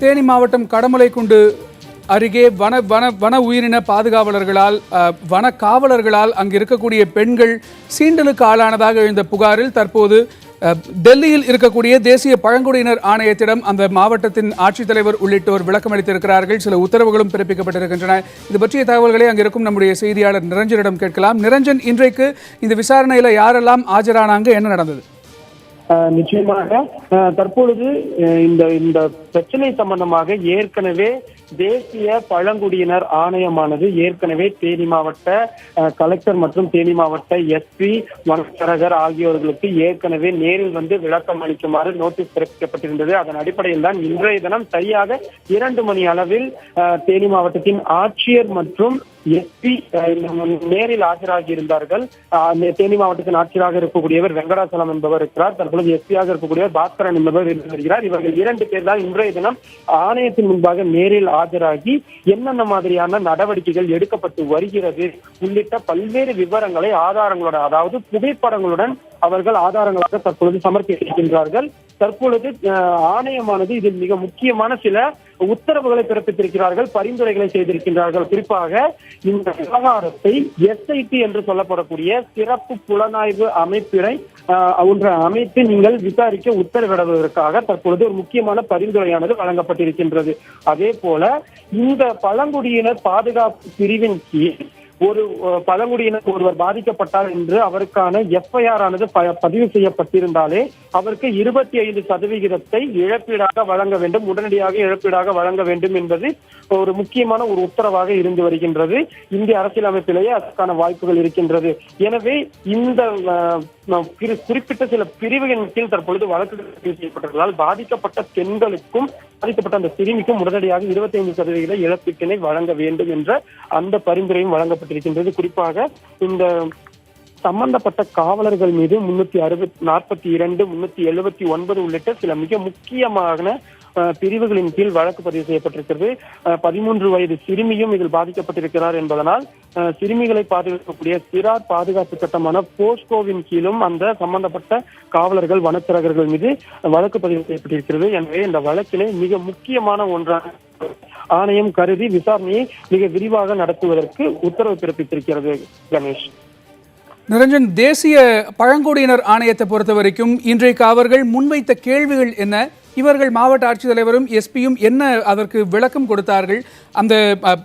தேனி மாவட்டம் கடமலைக்குண்டு அருகே வன உயிரின பாதுகாவலர்களால் வன காவலர்களால் அங்கு இருக்கக்கூடிய பெண்கள் சீண்டலுக்கு ஆளானதாக எழுந்த புகாரில் தற்போது டெல்லியில் இருக்கக்கூடிய தேசிய பழங்குடியினர் ஆணையத்திடம் அந்த மாவட்டத்தின் ஆட்சித்தலைவர் உள்ளிட்டோர் விளக்கமளித்திருக்கிறார்கள். சில உத்தரவுகளும் பிறப்பிக்கப்பட்டிருக்கின்றன. இது பற்றிய தகவல்களை அங்கிருக்கும் நம்முடைய செய்தியாளர் நிரஞ்சனிடம் கேட்கலாம். நிரஞ்சன், இன்றைக்கு இந்த விசாரணையில யாரெல்லாம் ஆஜரானாங்க, என்ன நடந்தது? நிச்சயமாக தற்பொழுது இந்த பிரச்சனை சம்பந்தமாக ஏற்கனவே தேசிய பழங்குடியினர் ஆணையமானது ஏற்கனவே தேனி மாவட்ட கலெக்டர் மற்றும் தேனி மாவட்ட எஸ்பி வனச்சரகர் ஆகியோர்களுக்கு ஏற்கனவே நேரில் வந்து விளக்கம் அளிக்குமாறு நோட்டீஸ் பிறப்பிக்கப்பட்டிருந்தது. அதன் அடிப்படையில் தான் இன்றைய தினம் சரியாக 2 மணி அளவில் தேனி மாவட்டத்தின் ஆட்சியர் மற்றும் எஸ்பி நேரில் ஆஜராகி இருந்தார்கள். தேனி மாவட்டத்தின் ஆட்சியராக இருக்கக்கூடியவர் வெங்கடாசலம் என்பவர் இருக்கிறார். தற்பொழுது எஸ்பியாக இருக்கக்கூடியவர் பாஸ்கரன் என்பவர் இருந்து வருகிறார். இவர்கள் 2 பேர் தான் இன்றைய தினம் ஆணையத்தின் முன்பாக நேரில் ஆஜராகி என்னென்ன மாதிரியான நடவடிக்கைகள் எடுக்கப்பட்டு வருகிறது உள்ளிட்ட பல்வேறு விவரங்களை ஆதாரங்களோட, அதாவது புகைப்படங்களுடன் அவர்கள் ஆதாரங்களாக தற்பொழுது சமர்ப்பித்திருக்கின்றார்கள். தற்பொழுது ஆணையமானது இதில் மிக முக்கியமான சில உத்தரவுகளை பிறப்பித்திருக்கிறார்கள், பரிந்துரைகளை செய்திருக்கின்றார்கள். குறிப்பாக இந்த விவகாரத்தை எஸ்ஐடி என்று சொல்லப்படக்கூடிய சிறப்பு புலனாய்வு அமைப்பினை ஒன்று அமைத்து நீங்கள் விசாரிக்க உத்தரவிடுவதற்காக தற்பொழுது ஒரு முக்கியமான பரிந்துரையானது வழங்கப்பட்டிருக்கின்றது. அதே போல இந்த பழங்குடியினர் பாதுகாப்பு பிரிவின் கீழ் ஒரு பழங்குடியினர் ஒருவர் பாதிக்கப்பட்டார் என்று அவருக்கான எஃப்ஐஆர் ஆனது பதிவு செய்யப்பட்டிருந்தாலே அவருக்கு 25% இழப்பீடாக வழங்க வேண்டும், உடனடியாக இழப்பீடாக வழங்க வேண்டும் என்பது ஒரு முக்கியமான ஒரு உத்தரவாக இருந்து வருகின்றது. இந்திய அரசியலமைப்பிலேயே அதற்கான வாய்ப்புகள் இருக்கின்றது. எனவே இந்த குறிப்பிட்ட சில பிரிவுகளின் கீழ் தற்பொழுது வழக்குகள் செய்யப்பட்டிருந்தால் பாதிக்கப்பட்ட பெண்களுக்கும் பாதிக்கப்பட்ட அந்த சிறுமிக்கும் உடனடியாக 25% இழப்பீட்டினை வழங்க வேண்டும் என்ற அந்த பரிந்துரையும் வழங்கப்பட்டிருக்கின்றது. குறிப்பாக இந்த சம்பந்தப்பட்ட காவலர்கள் மீது 342, 379 உள்ளிட்ட சில மிக முக்கியமான பிரிவுகளின் கீழ் வழக்கு பதிவு செய்யப்பட்டிருக்கிறது. 13 வயது சிறுமியும் இதில் பாதிக்கப்பட்டிருக்கிறார் என்பதனால் சிறுமிகளை பாதுகாக்கக்கூடிய சிறார் பாதுகாப்பு சட்டமான போஸ்கோவின் கீழும் அந்த சம்பந்தப்பட்ட காவலர்கள் வனச்சரகர்கள் மீது வழக்கு பதிவு செய்யப்பட்டிருக்கிறது. எனவே இந்த வழக்கிலே மிக முக்கியமான ஒன்றான ஆணையம் கருதி விசாரணையை மிக விரிவாக நடத்துவதற்கு உத்தரவு பிறப்பித்திருக்கிறது. கணேஷ், நிரஞ்சன், தேசிய பழங்குடியினர் ஆணையத்தை பொறுத்த வரைக்கும் இன்றைக்கு அவர்கள் முன்வைத்த கேள்விகள் என்ன? இவர்கள் மாவட்ட ஆட்சித்தலைவரும் எஸ்பியும் என்ன அதற்கு விளக்கம் கொடுத்தார்கள்? அந்த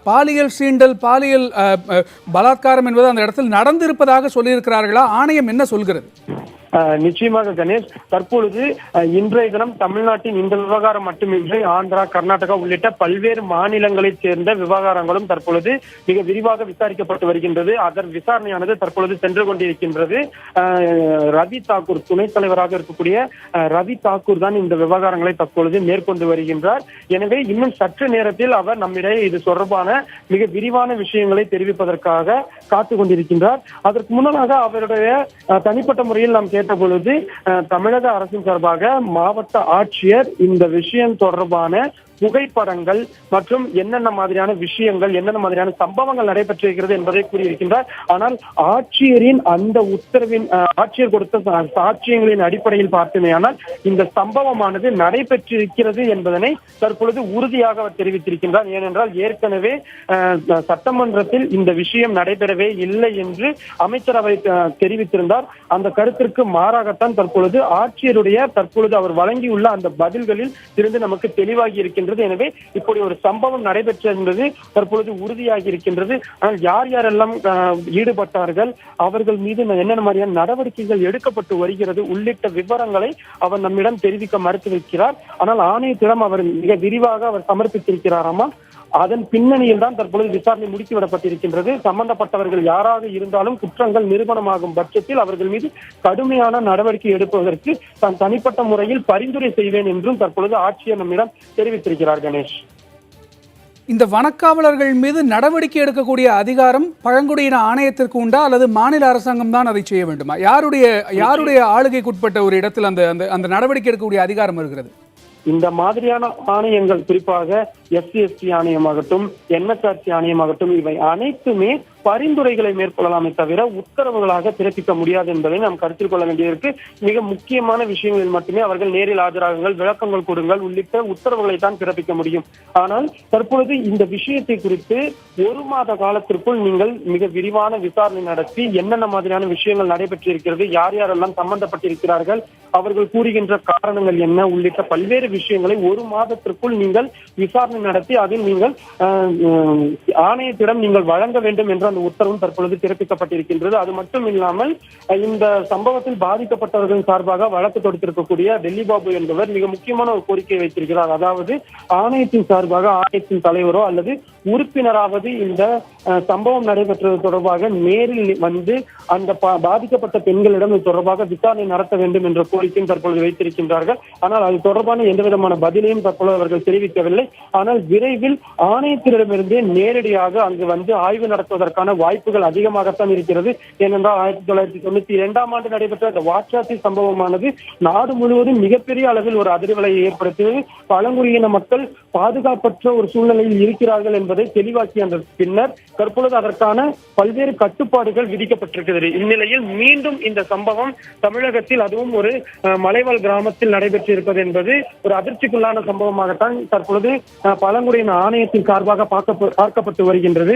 பாலியல் சீண்டல், பாலியல் பலாத்காரம் என்பது அந்த இடத்தில் நடந்திருப்பதாக சொல்லியிருக்கிறார்களா? ஆணையம் என்ன சொல்கிறது? நிச்சயமாக கணேஷ், தற்பொழுது இன்றைய தினம் தமிழ்நாட்டின் இந்த விவகாரம் மட்டுமின்றி ஆந்திரா, கர்நாடகா உள்ளிட்ட பல்வேறு மாநிலங்களைச் சேர்ந்த விவகாரங்களும் தற்பொழுது மிக விரிவாக விசாரிக்கப்பட்டு வருகின்றது. அதன் விசாரணையானது தற்பொழுது சென்று கொண்டிருக்கின்றது. ரவி தாக்கூர், துணைத் தலைவராக இருக்கக்கூடிய ரவி தாக்கூர் தான் இந்த விவகாரங்களை தற்பொழுது மேற்கொண்டு வருகின்றார். எனவே இன்னும் சற்று நேரத்தில் அவர் நம்மிடையே இது தொடர்பான மிக விரிவான விஷயங்களை தெரிவிப்பதற்காக காத்து கொண்டிருக்கின்றார். அதற்கு முன்னதாக அவருடைய தனிப்பட்ட முறையில் நாம் கேட்ட பொழுது தமிழக அரசின் சார்பாக மாவட்ட ஆட்சியர் இந்த விஷயம் தொடர்பான புகைப்படங்கள் மற்றும் என்னென்ன மாதிரியான விஷயங்கள், என்னென்ன மாதிரியான சம்பவங்கள் நடைபெற்றிருக்கிறது என்பதை கூறியிருக்கின்றார். ஆனால் ஆட்சியரின் அந்த உத்தரவின் ஆட்சியர் கொடுத்த சாட்சியங்களின் அடிப்படையில் பார்த்தோமேயானால் இந்த சம்பவமானது நடைபெற்றிருக்கிறது என்பதனை தற்பொழுது உறுதியாக அவர் தெரிவித்திருக்கின்றார். ஏனென்றால் ஏற்கனவே சட்டமன்றத்தில் இந்த விஷயம் நடைபெறவே இல்லை என்று அமைச்சரவை தெரிவித்திருந்தார். அந்த கருத்திற்கு மாறாகத்தான் தற்பொழுது ஆட்சியருடைய தற்பொழுது அவர் வழங்கியுள்ள அந்த பதில்களில் இருந்து நமக்கு தெளிவாகி இருக்கின்றது. எனவே இப்படி ஒரு சம்பவம் நடைபெற்றது என்பது தற்பொழுது உறுதியாகி இருக்கின்றது. ஆனால் யார் யாரெல்லாம் ஈடுபட்டார்கள், அவர்கள் மீது என்னென்ன மாதிரியான நடவடிக்கைகள் எடுக்கப்பட்டு வருகிறது உள்ளிட்ட விவரங்களை அவர் நம்மிடம் தெரிவிக்க மறுத்து வைக்கிறார். ஆனால் ஆணையத்திடம் அவர் மிக விரிவாக அவர் சமர்ப்பித்திருக்கிறாராமா. அதன் பின்னணியில் தான் தற்பொழுது விசாரணை முடுக்கிவிடப்பட்டிருக்கின்றது. சம்பந்தப்பட்டவர்கள் யாராக இருந்தாலும் குற்றங்கள் நிரூபணமாகும் பட்சத்தில் அவர்கள் மீது கடுமையான நடவடிக்கை எடுப்பதற்கு தான் தனிப்பட்ட முறையில் பரிந்துரை செய்வேன் என்றும் தற்பொழுது ஆட்சியர் நம்மிடம் தெரிவித்திருக்கிறார். கணேஷ், இந்த வனக்காவலர்கள் மீது நடவடிக்கை எடுக்கக்கூடிய அதிகாரம் பழங்குடியின ஆணையத்திற்கு உண்டா அல்லது மாநில அரசாங்கம் தான் அதை செய்ய வேண்டுமா? யாருடைய ஆளுகைக்குட்பட்ட ஒரு இடத்தில் அந்த நடவடிக்கை எடுக்கக்கூடிய அதிகாரம் இருக்கிறது? இந்த மாதிரியான ஆணையங்கள், குறிப்பாக எஸ்சி எஸ்டி ஆணையமாகட்டும், என்எஸ்ஆர்சி ஆணையமாகட்டும், இவை அனைத்துமே பரிந்துரைகளை மேற்கொள்ளலாமே தவிர உத்தரவுகளாக பிறப்பிக்க முடியாது என்பதை நாம் கருத்தில் கொள்ள வேண்டியிருக்கு. மிக முக்கியமான விஷயங்களில் மட்டுமே அவர்கள் நேரில் ஆஜராகுங்கள், விளக்கங்கள் கொடுங்கள் உள்ளிட்ட உத்தரவுகளை தான் பிறப்பிக்க முடியும். ஆனால் தற்பொழுது இந்த விஷயத்தை குறித்து 1 மாத காலத்திற்குள் நீங்கள் மிக விரிவான விசாரணை நடத்தி என்னென்ன மாதிரியான விஷயங்கள் நடைபெற்றிருக்கிறது, யார் யாரெல்லாம் சம்பந்தப்பட்டிருக்கிறார்கள், அவர்கள் கூறுகின்ற காரணங்கள் என்ன உள்ளிட்ட பல்வேறு விஷயங்களை 1 மாதத்திற்குள் நீங்கள் விசாரணை நடத்தி அதில் நீங்கள் ஆணையத்திடம் நீங்கள் வழங்க வேண்டும் என்ற அந்த உத்தரவும் தற்பொழுது பிறப்பிக்கப்பட்டிருக்கின்றது. அது மட்டும் இல்லாமல் இந்த சம்பவத்தில் பாதிக்கப்பட்டவர்களின் சார்பாக வழக்கு தொடுத்திருக்கக்கூடிய டெல்லி பாபு என்பவர் மிக முக்கியமான ஒரு கோரிக்கை வைத்திருக்கிறார். அதாவது ஆணையத்தின் சார்பாக ஆணையத்தின் தலைவரோ அல்லது உறுப்பினராவது இந்த சம்பவம் நடைபெற்றது தொடர்பாக நேரில் வந்து அந்த பாதிக்கப்பட்ட பெண்களிடம் இது தொடர்பாக விசாரணை நடத்த வேண்டும் என்ற கோரிக்கையும் தற்பொழுது வைத்திருக்கின்றார்கள். ஆனால் அது தொடர்பான எந்த விதமான பதிலையும் தற்பொழுது அவர்கள் தெரிவிக்கவில்லை. ஆனால் விரைவில் ஆணையத்திடமிருந்தே நேரடியாக அங்கு வந்து ஆய்வு நடத்துவதற்கான வாய்ப்புகள் அதிகமாகத்தான் இருக்கிறது. ஏனென்றால் 1992ஆம் ஆண்டு நடைபெற்ற அந்த வாச்சாத்தி சம்பவமானது நாடு முழுவதும் மிகப்பெரிய அளவில் ஒரு அதிர்வலையை ஏற்படுத்தியது. பழங்குடியின மக்கள் பாதுகாப்பற்ற ஒரு சூழ்நிலையில் இருக்கிறார்கள் என்பதை தெளிவாக்கிய அந்த பின்னர் தற்பொழுது அதற்கான பல்வேறு கட்டுப்பாடுகள் விதிக்கப்பட்டிருக்கிறது. இந்நிலையில் மீண்டும் இந்த சம்பவம் தமிழகத்தில், அதுவும் ஒரு மலைவாழ் கிராமத்தில் நடைபெற்றிருப்பது என்பது ஒரு அதிர்ச்சிக்குள்ளான சம்பவமாகத்தான் தற்பொழுது பழங்குடியின ஆணையத்தின் சார்பாக பார்க்கப்பட்டு வருகின்றது.